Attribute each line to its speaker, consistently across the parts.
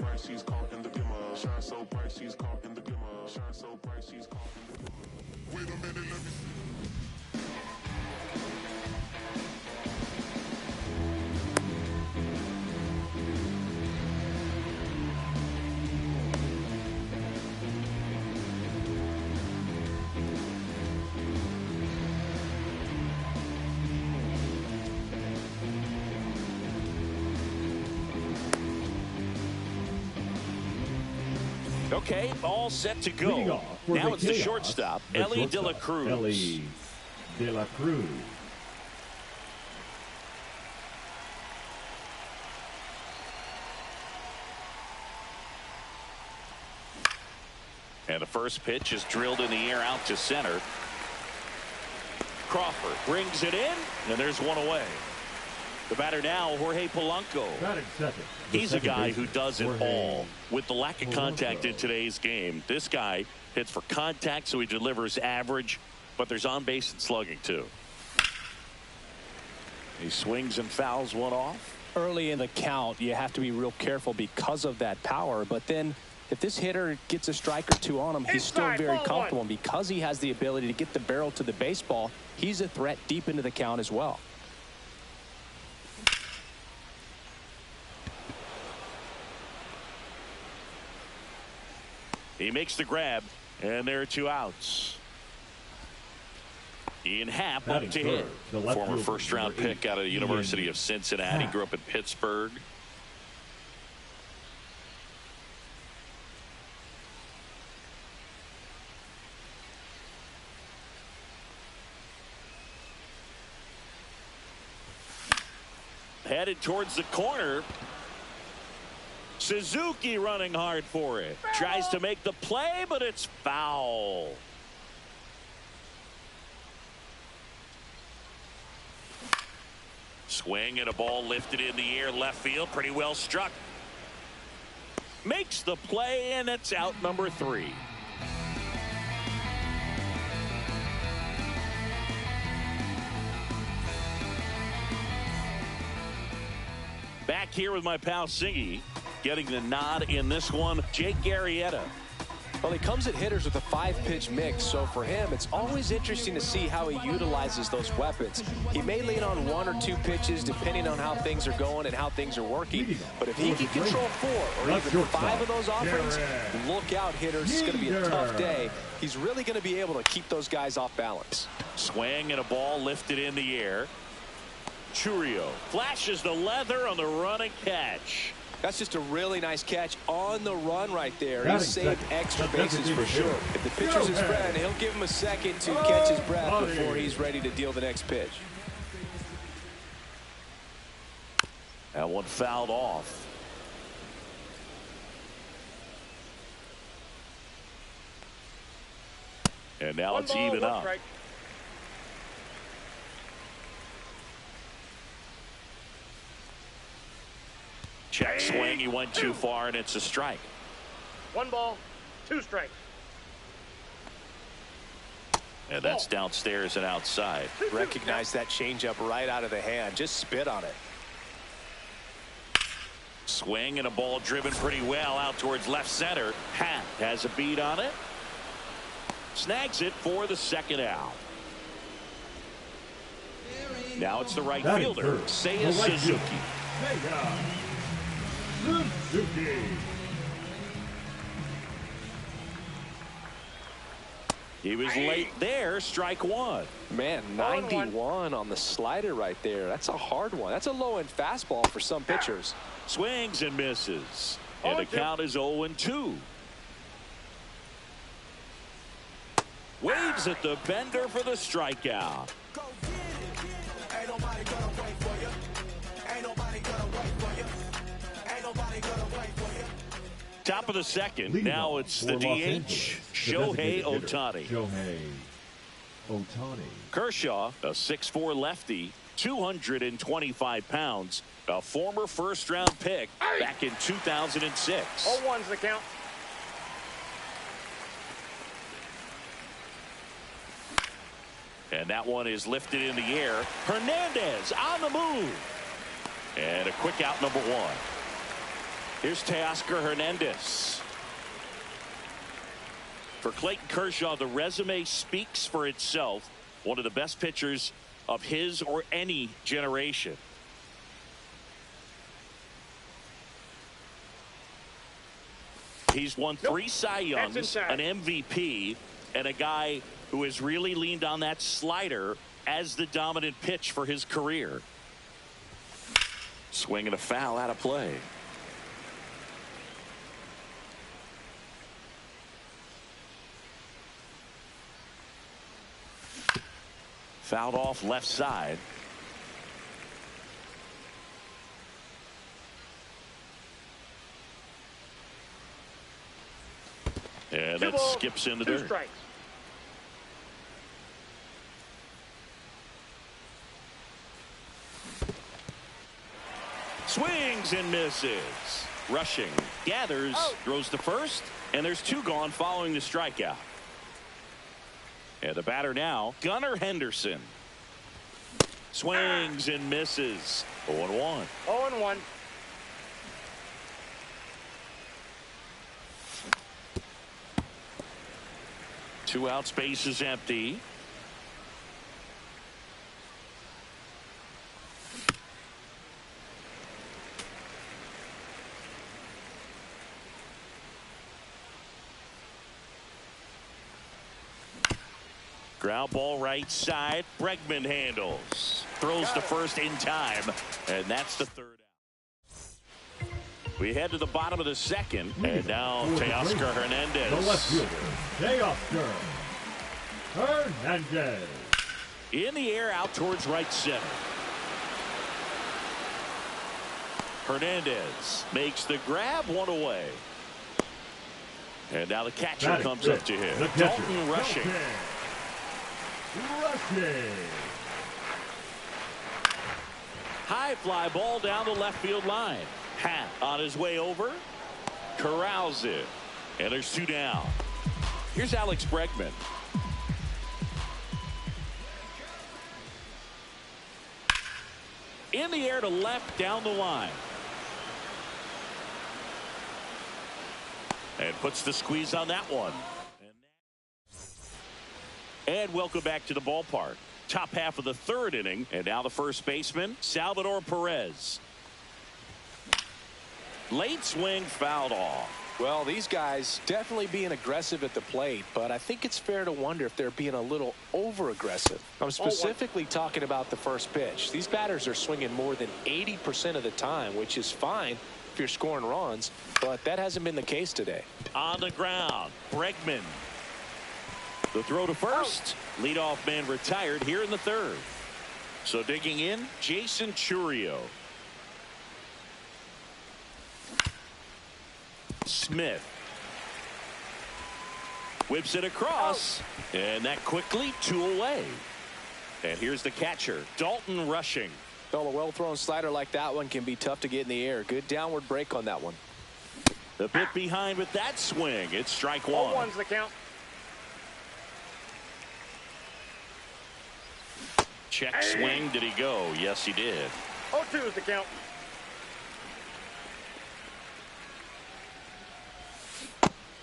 Speaker 1: bright, she's caught in the glimmer. Shine so bright, she's caught in the glimmer. Shine so bright, she's caught in the glimmer. Wait a minute, let me see.
Speaker 2: Okay, all set to go. Now it's the shortstop, Ellie De La Cruz.
Speaker 3: Ellie De La Cruz.
Speaker 2: And the first pitch is drilled in the air out to center. Crawford brings it in, and there's one away. The batter now, Jorge Polanco. He's a guy who does it all. With the lack of contact in today's game, this guy hits for contact, so he delivers average, but there's on base and slugging too. He swings and fouls one off.
Speaker 4: Early in the count, you have to be real careful because of that power, but then if this hitter gets a strike or two on him, he's still very comfortable. And because he has the ability to get the barrel to the baseball, he's a threat deep into the count as well.
Speaker 2: He makes the grab, and there are two outs. Ian Happ up to hit. Former first-round pick out of the University of Cincinnati. Grew up in Pittsburgh. Headed towards the corner. Suzuki running hard for it. Tries to make the play, but it's foul. Swing and a ball lifted in the air left field. Pretty well struck. Makes the play, and it's out number 3. Back here with my pal Singy. Getting the nod in this one, Jake Arrieta.
Speaker 4: Well, he comes at hitters with a 5-pitch mix, so for him, it's always interesting to see how he utilizes those weapons. He may lean on 1 or 2 pitches depending on how things are going and how things are working, but if he can control 4 or even 5 of those offerings, look out, hitters. It's going to be a tough day. He's really going to be able to keep those guys off balance.
Speaker 2: Swing and a ball lifted in the air. Churio flashes the leather on the running catch.
Speaker 4: That's just a really nice catch on the run right there. He saved extra bases for sure. If the pitcher's his friend, he'll give him a second to catch his breath before he's ready to deal the next pitch.
Speaker 2: That one fouled off. And now it's even up.
Speaker 5: Strike.
Speaker 2: Check swing. He went too far, and it's a strike.
Speaker 5: 1 ball, 2 strikes.
Speaker 2: And that's downstairs and outside.
Speaker 4: Recognize that changeup right out of the hand. Just spit on it.
Speaker 2: Swing and a ball driven pretty well out towards left center. Happ has a beat on it. Snags it for the second out. Now it's the right fielder, Seiya Suzuki. He was late there. Strike 1.
Speaker 4: Man, 91 on the slider right there. That's a hard one. That's a low-end fastball for some pitchers.
Speaker 2: Swings and misses. And the count is 0-2. Waves at the bender for the strikeout. Top of the second. Now it's the DH, Shohei Ohtani. Kershaw, a 6'4" lefty, 225 pounds, a former first-round pick back in 2006.
Speaker 5: 0-1's the count.
Speaker 2: And that one is lifted in the air. Hernandez on the move. And a quick out, number 1. Here's Teoscar Hernandez. For Clayton Kershaw, the resume speaks for itself. One of the best pitchers of his or any generation. He's won 3 Cy Youngs, an MVP, and a guy who has really leaned on that slider as the dominant pitch for his career. Swing and a foul out of play. Fouled off left side. And it skips in the dirt.
Speaker 5: Strikes.
Speaker 2: Swings and misses. Rushing. Gathers. Throws to first. And there's 2 gone following the strikeout. And the batter now, Gunnar Henderson. Swings and misses. 0-1.
Speaker 5: 0-1.
Speaker 2: Two outs, base is empty. Ground ball right side. Bregman handles. Throws to first in time. And that's the 3rd out. We head to the bottom of the 2nd. And now Teoscar Hernandez.
Speaker 3: The left fielder, Teoscar Hernandez.
Speaker 2: In the air out towards right center. Hernandez makes the grab, 1 away. And now the catcher comes up to him. Dalton rushing. High fly ball down the left field line. Hat on his way over. Corrals it. And there's 2 down. Here's Alex Bregman. In the air to left down the line. And puts the squeeze on that one. And welcome back to the ballpark. Top half of the 3rd inning. And now the first baseman, Salvador Perez. Late swing, fouled off.
Speaker 4: Well, these guys definitely being aggressive at the plate, but I think it's fair to wonder if they're being a little over-aggressive. I'm specifically talking about the first pitch. These batters are swinging more than 80% of the time, which is fine if you're scoring runs, but that hasn't been the case today.
Speaker 2: On the ground, Bregman. The throw to first. Leadoff man retired here in the 3rd. So digging in, Jason Churio. Smith. Whips it across. And that quickly 2 away. And here's the catcher, Dalton rushing.
Speaker 4: Well, a well-thrown slider like that one can be tough to get in the air. Good downward break on that one.
Speaker 2: A bit behind with that swing. It's strike 1.
Speaker 5: 0-1's the count.
Speaker 2: Check swing. Did he go? Yes, he did.
Speaker 5: 0-2's the count.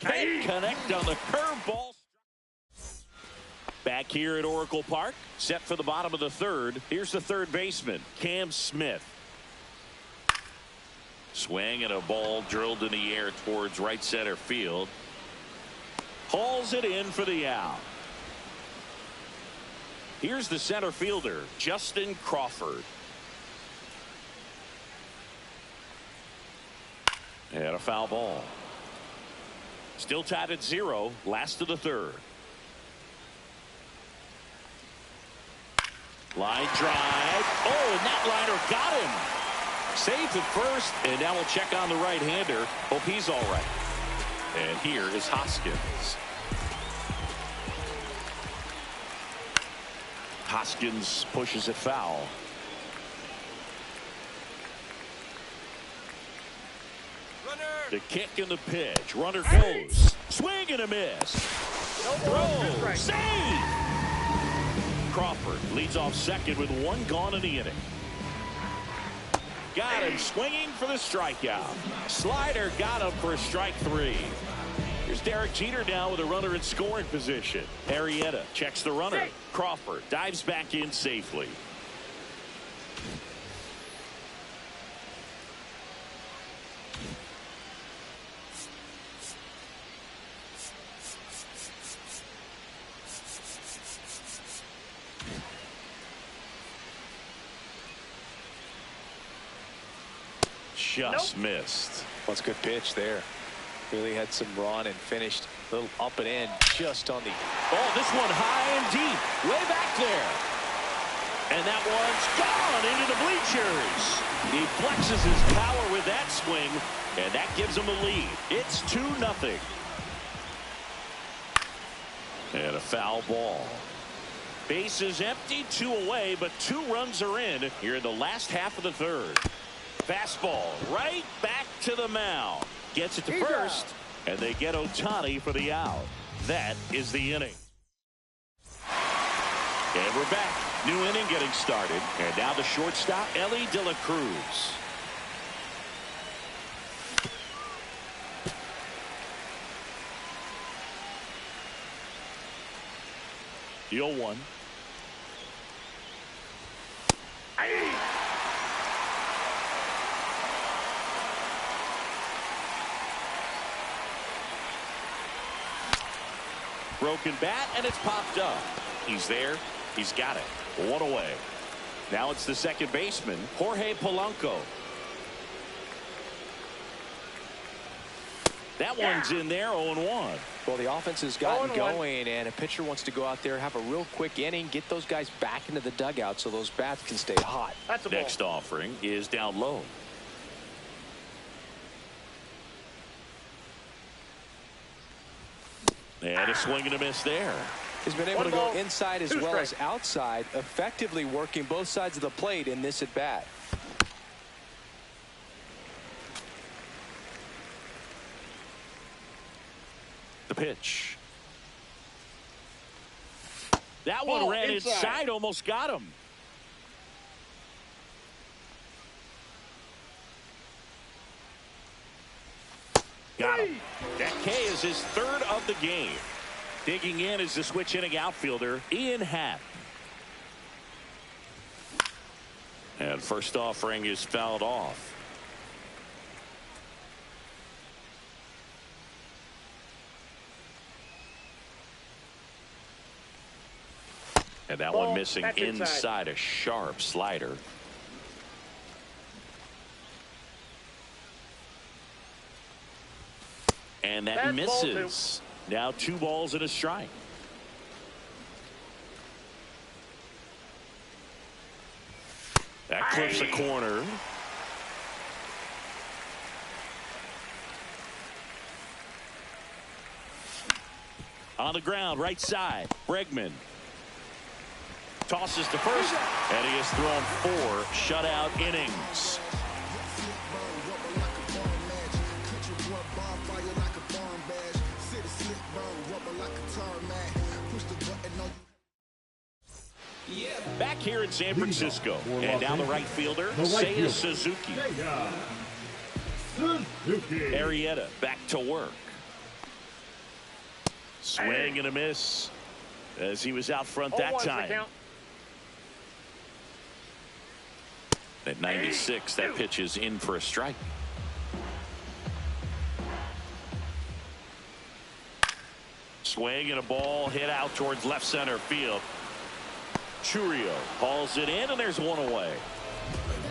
Speaker 2: Can't connect on the curveball. Back here at Oracle Park, set for the bottom of the 3rd. Here's the 3rd baseman, Cam Smith. Swing and a ball drilled in the air towards right center field. Hauls it in for the out. Here's the center fielder, Justin Crawford. And a foul ball. Still tied at 0, last of the 3rd. Line drive. Oh, and that liner got him. Saved at first, and now we'll check on the right-hander. Hope he's all right. And here is Hoskins. Hoskins pushes it foul. The kick and the pitch. Runner goes. Swing and a miss. Throw. Save. Crawford leads off second with 1 gone in the inning. got him swinging for the strikeout. Slider got him for a strike 3. Here's Derek Jeter now with a runner in scoring position. Arrieta checks the runner. Crawford dives back in safely. Just missed.
Speaker 4: That's a good pitch there. Really had some run and finished a little up and in just on the.
Speaker 2: Oh, this one high and deep, way back there. And that one's gone into the bleachers. He flexes his power with that swing, and that gives him a lead. It's 2-0. And a foul ball. Bases empty, 2 away, but 2 runs are in here in the last half of the third. Fastball right back to the mound. Gets it to first, and they get Ohtani for the out. That is the inning. And we're back. New inning getting started. And now the shortstop, Ellie De La Cruz. The 0-1. Broken bat, and it's popped up. He's there. He's got it. 1 away. Now it's the second baseman, Jorge Polanco. That one's in there, 0-1.
Speaker 4: Well, the offense has gotten going, and a pitcher wants to go out there, have a real quick inning, get those guys back into the dugout so those bats can stay hot.
Speaker 2: Next offering is down low. And a swing and a miss there.
Speaker 4: He's been able to go inside as well as outside, effectively working both sides of the plate in this at bat.
Speaker 2: The pitch. That one ran inside, almost got him. Got him. That K is his 3rd of the game. Digging in is the switch hitting outfielder, Ian Happ. And first offering is fouled off. And that one missing inside, a sharp slider. And that misses. Now 2 balls and a strike. That clips a corner. On the ground, right side, Bregman. Tosses to first, and he has thrown 4 shutout innings. Back here in San Francisco, and now the right fielder, Seiya Suzuki. Arrieta back to work. Swing and a miss as he was out front that time. At 96, that pitch is in for a strike. Swing and a ball hit out towards left center field. Churio hauls it in, and there's 1 away.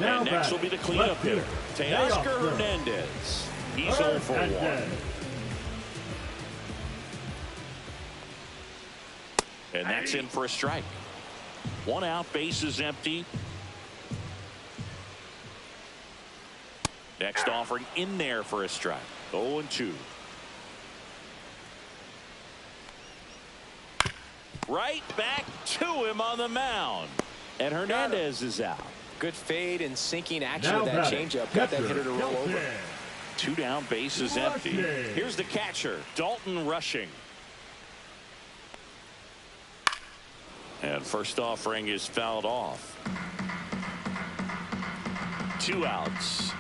Speaker 2: And next will be the cleanup hitter, Teoscar Hernandez. He's 0 for 1. And that's in for a strike. 1 out, bases empty. Next offering in there for a strike. 0-2. Right back to him on the mound. And Hernandez is out.
Speaker 4: Good fade and sinking action with that changeup. Got that hitter to roll over.
Speaker 2: 2 down, bases empty. Here's the catcher, Dalton Rushing. And first offering is fouled off. 2 outs.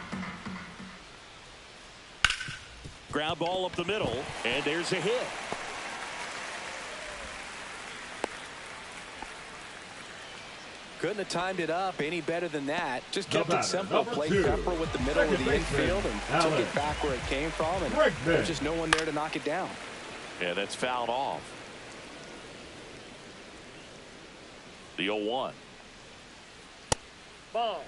Speaker 2: Ground ball up the middle, and there's a hit.
Speaker 4: Couldn't have timed it up any better than that. Just kept it simple. Played
Speaker 3: two.
Speaker 4: Pepper with the middle of the infield and took it back where it came from. And there's just no one there to knock it down.
Speaker 2: Yeah, that's fouled off. The 0-1.
Speaker 5: Ball.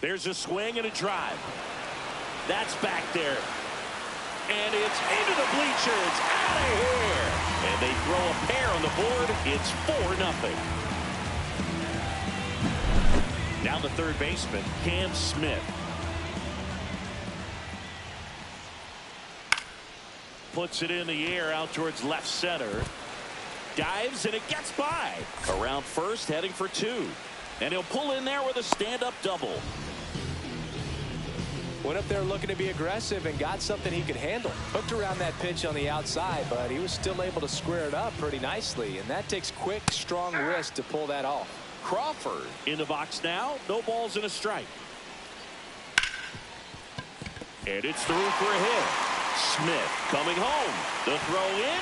Speaker 2: There's a swing and a drive. That's back there. And it's into the bleachers. Out of here. And they throw a pair on the board. It's 4-0. Now the third baseman, Cam Smith. Puts it in the air out towards left center. Dives and it gets by. Around first, heading for 2. And he'll pull in there with a stand-up double.
Speaker 4: Went up there looking to be aggressive and got something he could handle. Hooked around that pitch on the outside, but he was still able to square it up pretty nicely. And that takes quick, strong wrist to pull that off.
Speaker 2: Crawford in the box now. No balls and a strike. And it's through for a hit. Smith coming home. The throw in.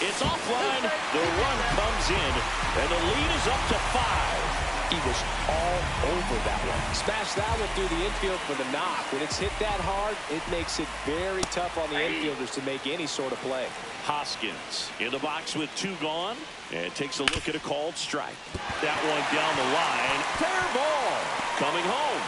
Speaker 2: It's offline. The run comes in, and the lead is up to 5.
Speaker 4: He was all over that one. Smashed that one through the infield for the knock. When it's hit that hard, it makes it very tough on the infielders to make any sort of play.
Speaker 2: Hoskins in the box with 2 gone, and takes a look at a called strike. That one down the line. Fair ball. Coming home.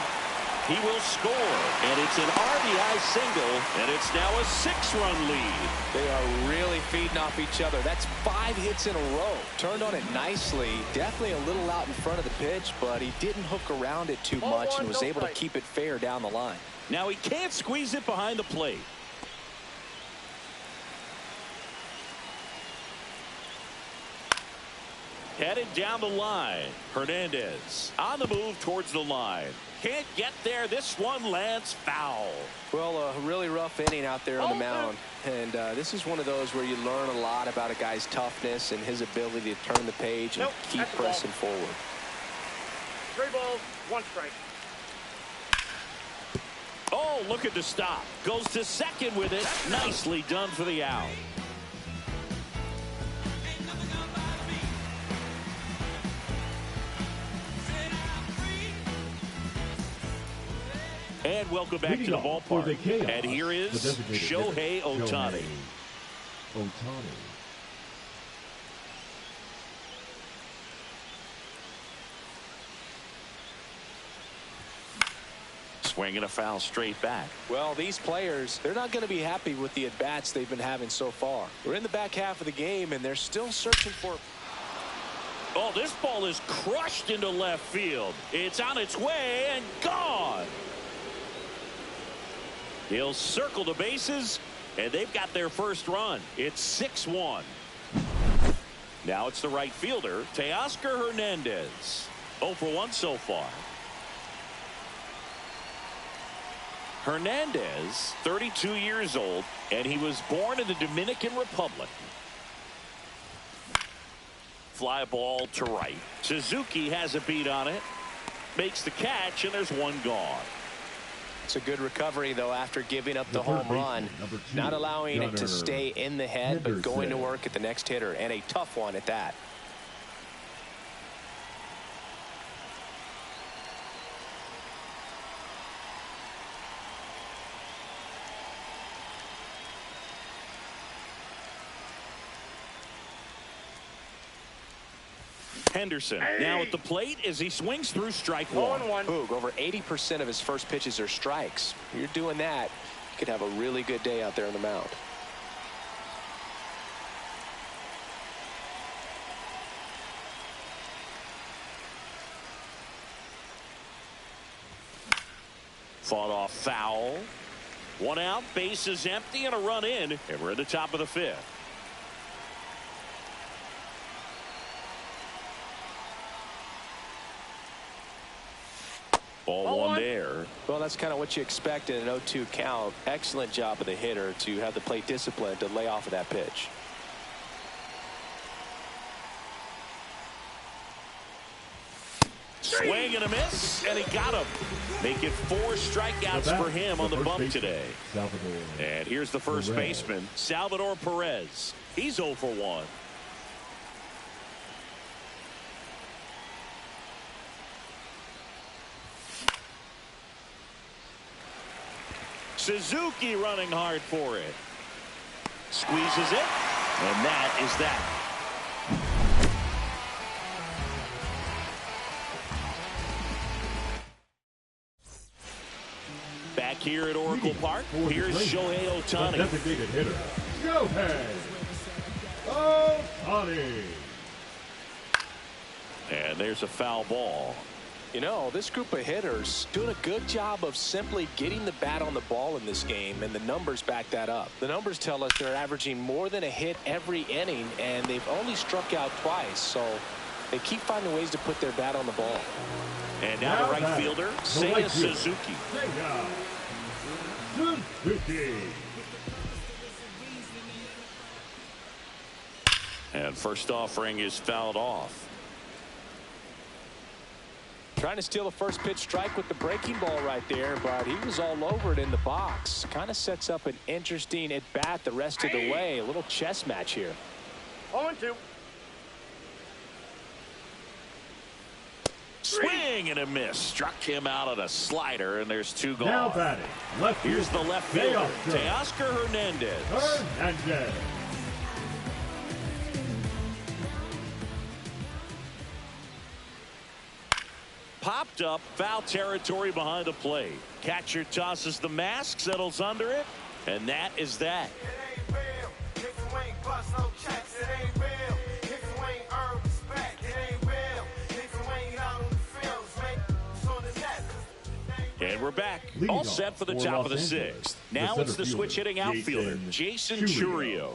Speaker 2: He will score, and it's an RBI single, and it's now a 6-run lead.
Speaker 4: They are really feeding off each other. That's 5 hits in a row. Turned on it nicely. Definitely a little out in front of the pitch, but he didn't hook around it too much and was able to keep it fair down the line.
Speaker 2: Now he can't squeeze it behind the plate. Headed down the line. Hernandez on the move towards the line. Can't get there. This one lands foul.
Speaker 4: Well, a really rough inning out there on the mound. And this is one of those where you learn a lot about a guy's toughness and his ability to turn the page and keep pressing forward.
Speaker 5: 3 balls, 1 strike.
Speaker 2: Oh, look at the stop. Goes to second with it. Nicely done for the out. And welcome back to the ballpark. And here is Shohei Ohtani. Swinging a foul straight back.
Speaker 4: Well, these players, they're not going to be happy with the at-bats they've been having so far. We're in the back half of the game, and they're still searching for...
Speaker 2: Oh, this ball is crushed into left field. It's on its way and gone. He'll circle the bases, and they've got their first run. It's 6-1. Now it's the right fielder, Teoscar Hernandez. 0 for 1 so far. Hernandez, 32 years old, and he was born in the Dominican Republic. Fly ball to right. Suzuki has a beat on it. Makes the catch, and there's 1 gone.
Speaker 4: It's a good recovery, though, after giving up the home run. Not allowing it to stay in the head, but going to work at the next hitter, and a tough one at that.
Speaker 2: Henderson now at the plate as he swings through strike 1.
Speaker 4: Boog, over 80% of his first pitches are strikes. You're doing that, you could have a really good day out there on the mound.
Speaker 2: Fought off foul. 1 out, base is empty, and a run in, and we're at the top of the 5th. Ball 1 there.
Speaker 4: Well, that's kind of what you expect in an 0-2 count. Excellent job of the hitter to have the plate discipline to lay off of that pitch.
Speaker 2: Swing and a miss, and he got him. Making 4 strikeouts for him on the bump today. And here's the first baseman, Salvador Perez. He's 0 for 1. Suzuki running hard for it. Squeezes it, and that is that. Back here at Oracle Park, here's Shohei Ohtani.
Speaker 3: Designated hitter, Shohei Ohtani.
Speaker 2: And there's a foul ball.
Speaker 4: You know, this group of hitters doing a good job of simply getting the bat on the ball in this game, and the numbers back that up. The numbers tell us they're averaging more than a hit every inning, and they've only struck out twice, so they keep finding ways to put their bat on the ball.
Speaker 2: And now the right fielder, Seiya Suzuki.
Speaker 3: Suzuki.
Speaker 2: And first offering is fouled off.
Speaker 4: Trying to steal the first pitch strike with the breaking ball right there, but he was all over it in the box. Kind of sets up an interesting at bat the rest of the way. A little chess match here.
Speaker 5: 0-2.
Speaker 2: Swing and a miss. Struck him out on a slider, and there's 2 gone.
Speaker 3: Now batting, left
Speaker 2: Here's the left fielder,
Speaker 3: Teoscar
Speaker 2: Hernandez.
Speaker 3: Hernandez.
Speaker 2: Popped up, foul territory behind the plate. Catcher tosses the mask, settles under it, and that is that. And we're back, all set for the top of the 6th. Now it's the switch hitting outfielder, Jason Chourio.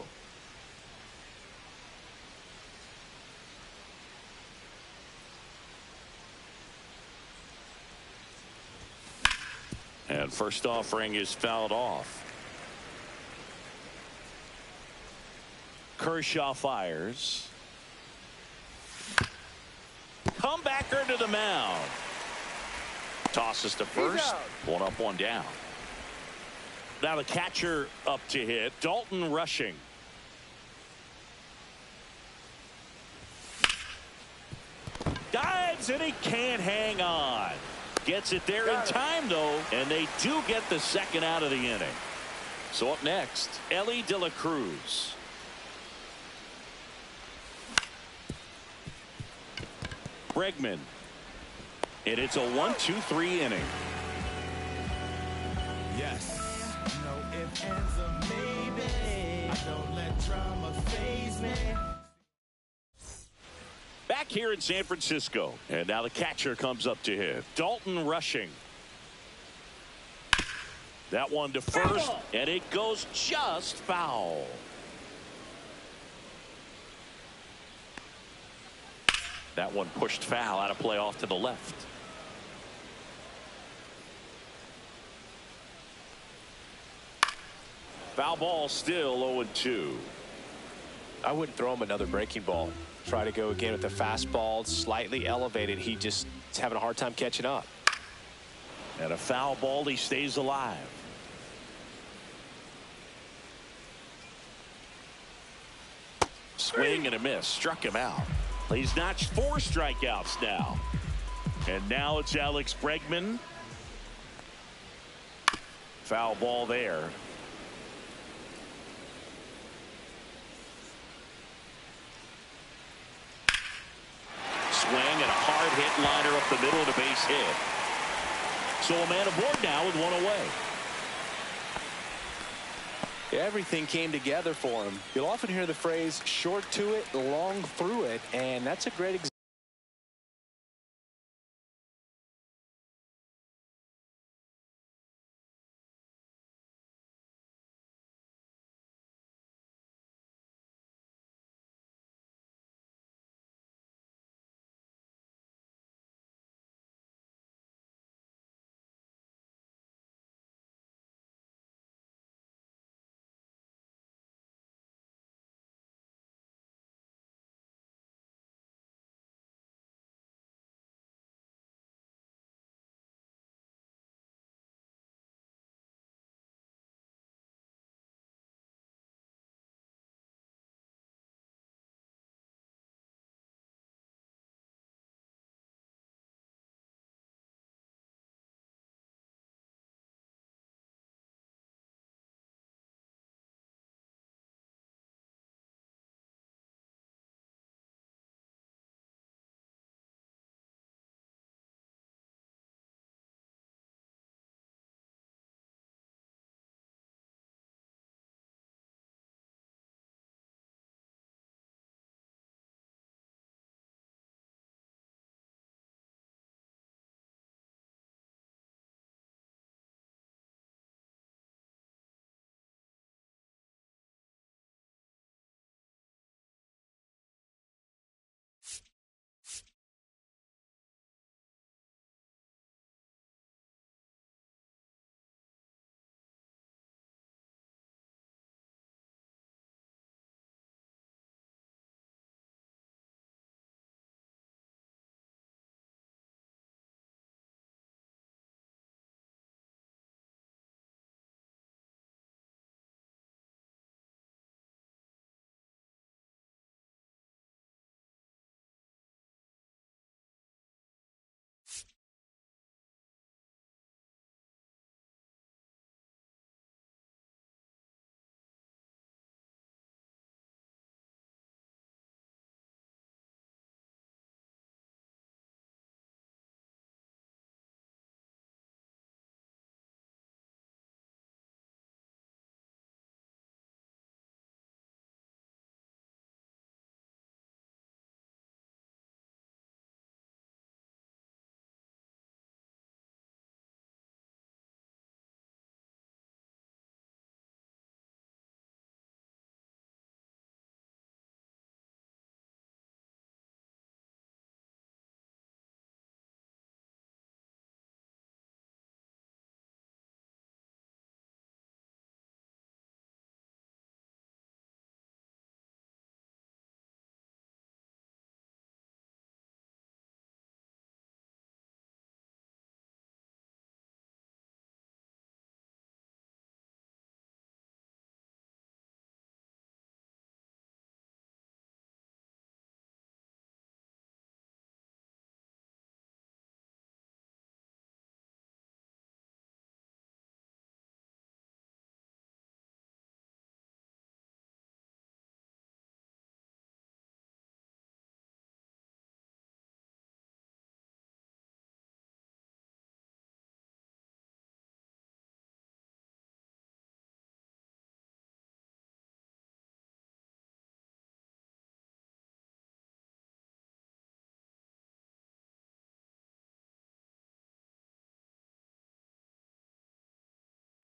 Speaker 2: And first offering is fouled off. Kershaw fires. Comebacker to the mound. Tosses to first. 1 up, 1 down. Now the catcher up to hit. Dalton Rushing. Dives, and he can't hang on. Gets it there in time, though, and they do get the second out of the inning. So up next, Ellie De La Cruz. Bregman. And it's a 1-2-3 inning.
Speaker 6: Yes. No ifs, ands, or maybe. I don't let drama faze me.
Speaker 2: Back here in San Francisco, and now the catcher comes up to hit. Dalton Rushing. That one to first, and it goes just foul. That one pushed foul, out of play off to the left. Foul ball, still 0-2.
Speaker 4: I wouldn't throw him another breaking ball. Try to go again with the fastball, slightly elevated. He just is having a hard time catching up.
Speaker 2: And a foul ball, he stays alive. Swing and a miss, struck him out. He's notched 4 strikeouts now. And now it's Alex Bregman. Foul ball there. Swing and a hard hit liner up the middle of the base hit. So a man aboard now with 1 away.
Speaker 4: Everything came together for him. You'll often hear the phrase short to it, long through it, and that's a great example.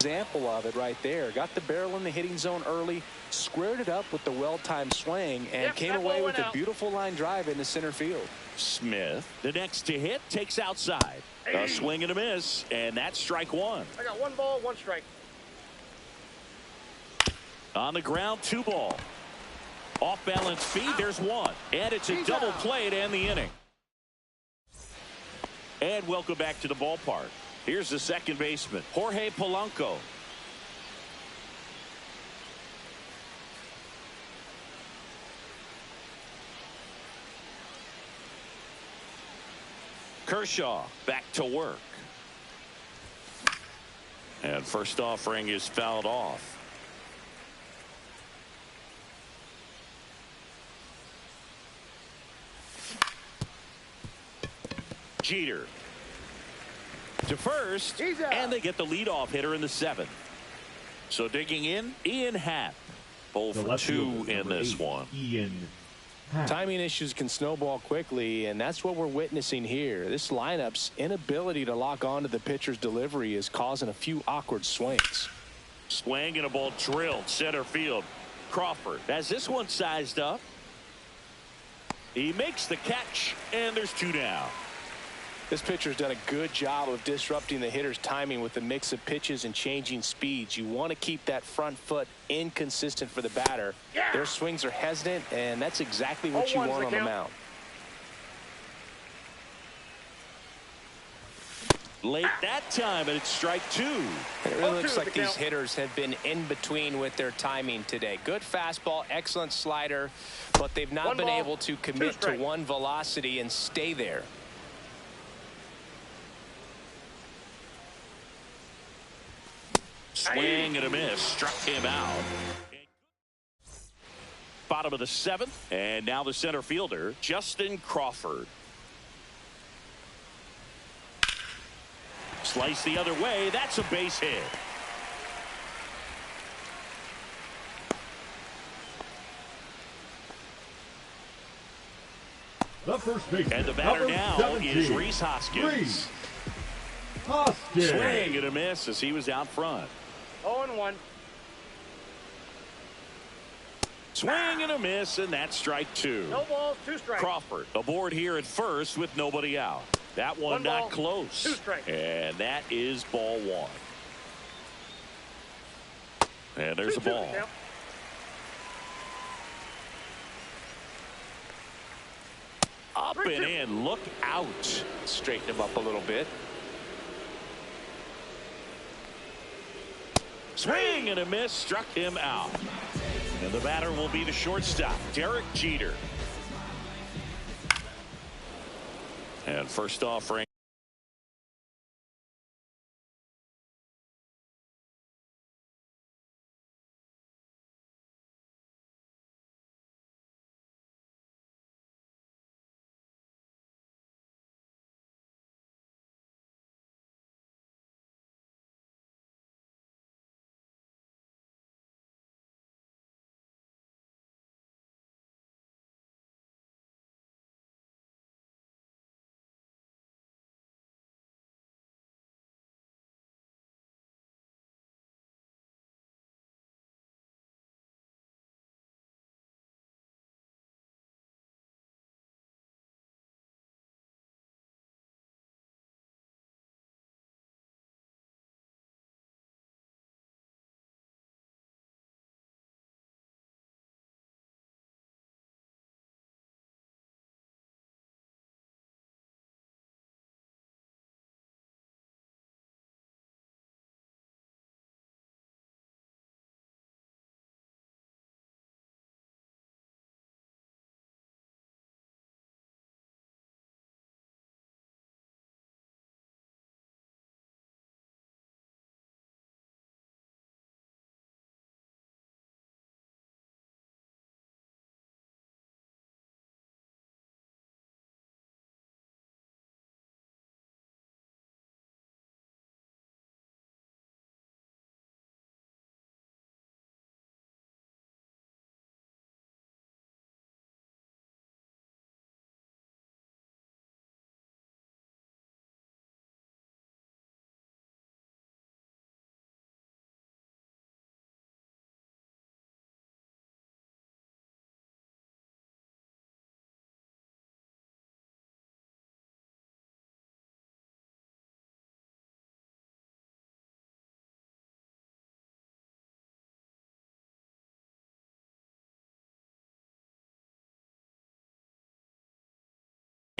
Speaker 4: Example of it right there. Got the barrel in the hitting zone early, squared it up with the well-timed swing, and came away with a beautiful line drive into center field.
Speaker 2: Smith, the next to hit, takes outside. A swing and a miss, and that's strike one.
Speaker 5: I got 1 ball, 1 strike.
Speaker 2: On the ground, 2 ball. Off balance feed, there's 1. And it's a double play to end the inning. And welcome back to the ballpark. Here's the second baseman, Jorge Polanco. Kershaw back to work. And first offering is fouled off. Jeter to first, and they get the leadoff hitter in the 7th. So digging in, Ian Happ. 0 for 2 in this one.
Speaker 4: Timing issues can snowball quickly, and that's what we're witnessing here. This lineup's inability to lock onto the pitcher's delivery is causing a few awkward swings.
Speaker 2: Swing and a ball drilled center field. Crawford has this one sized up. He makes the catch, and there's 2 down.
Speaker 4: This pitcher's done a good job of disrupting the hitter's timing with the mix of pitches and changing speeds. You want to keep that front foot inconsistent for the batter. Their swings are hesitant, and that's exactly what you want on the mound.
Speaker 2: Late that time, and it's strike 2.
Speaker 4: It really looks like these hitters have been in between with their timing today. Good fastball, excellent slider, but they've not been able to commit to one velocity and stay there.
Speaker 2: Swing and a miss, struck him out. Bottom of the 7th, and now the center fielder, Justin Crawford. Slice the other way, that's a base hit.
Speaker 3: The first baseman,
Speaker 2: and the batter now
Speaker 3: 17,
Speaker 2: is Rhys Hoskins. Swing and a miss as he was out front.
Speaker 5: 0-1.
Speaker 2: Swing and a miss, and that's strike 2.
Speaker 5: No balls, 2 strikes.
Speaker 2: Crawford aboard here at first with nobody out. That one not
Speaker 5: ball,
Speaker 2: close.
Speaker 5: 2 strikes.
Speaker 2: And that is ball 1. And there's a ball. Up and in, look out.
Speaker 4: Straighten him up a little bit.
Speaker 2: Swing and a miss, struck him out. And the batter will be the shortstop, Derek Jeter. And first offering.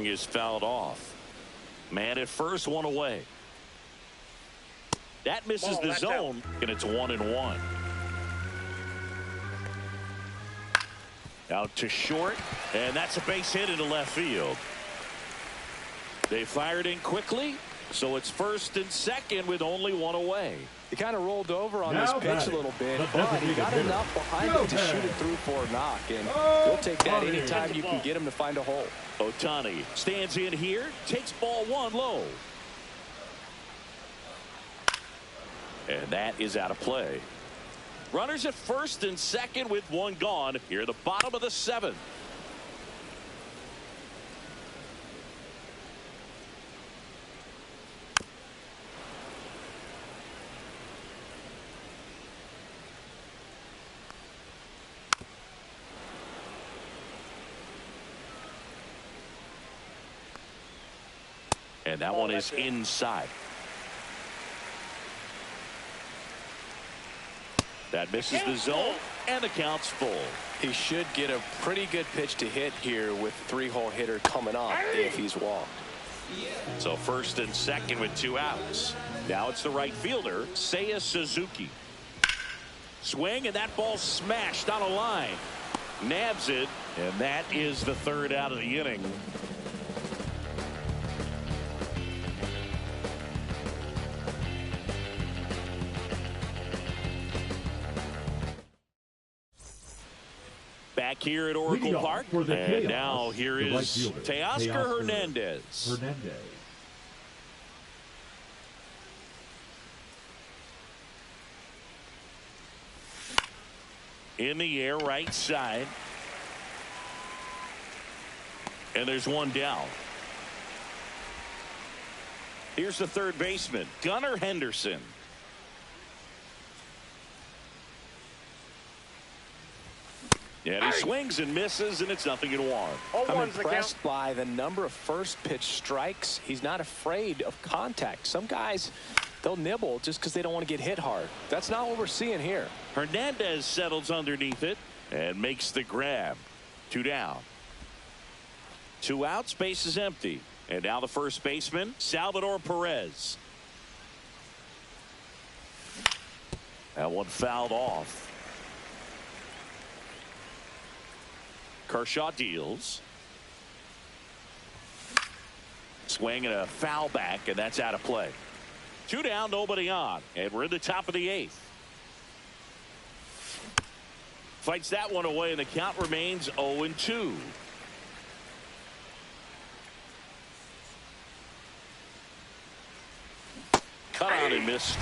Speaker 2: is fouled off. Man at first, one away. That misses the zone, and it's 1-1. Out to short, and that's a base hit into left field. They fired in quickly, so it's first and second with only one away.
Speaker 4: He kind of rolled over on this pitch a little bit, but he got enough behind it to shoot it through for a knock, and you'll take that anytime you can get him to find a hole.
Speaker 2: Ohtani stands in here, takes ball one low. And that is out of play. Runners at first and second with one gone here at the bottom of the seventh. And that one is inside. That misses the zone, and the count's full.
Speaker 4: He should get a pretty good pitch to hit here with three-hole hitter coming up if he's walked.
Speaker 2: So first and second with two outs. Now it's the right fielder, Seiya Suzuki. Swing, and that ball smashed on a line. Nabs it, and that is the third out of the inning. Back here at Oracle Park, and now here is Teoscar Hernandez. In the air, right side. And there's one down. Here's the third baseman, Gunnar Henderson. And he swings and misses, and it's 0-1.
Speaker 4: I'm impressed by the number of first pitch strikes. He's not afraid of contact. Some guys, they'll nibble just because they don't want to get hit hard. That's not what we're seeing here.
Speaker 2: Hernandez settles underneath it and makes the grab. Two down. Two outs, base is empty. And now the first baseman, Salvador Perez. That one fouled off. Kershaw deals. Swing and a foul back, and that's out of play. Two down, nobody on, and we're in the top of the eighth. Fights that one away, and the count remains 0-2. Cut out and missed.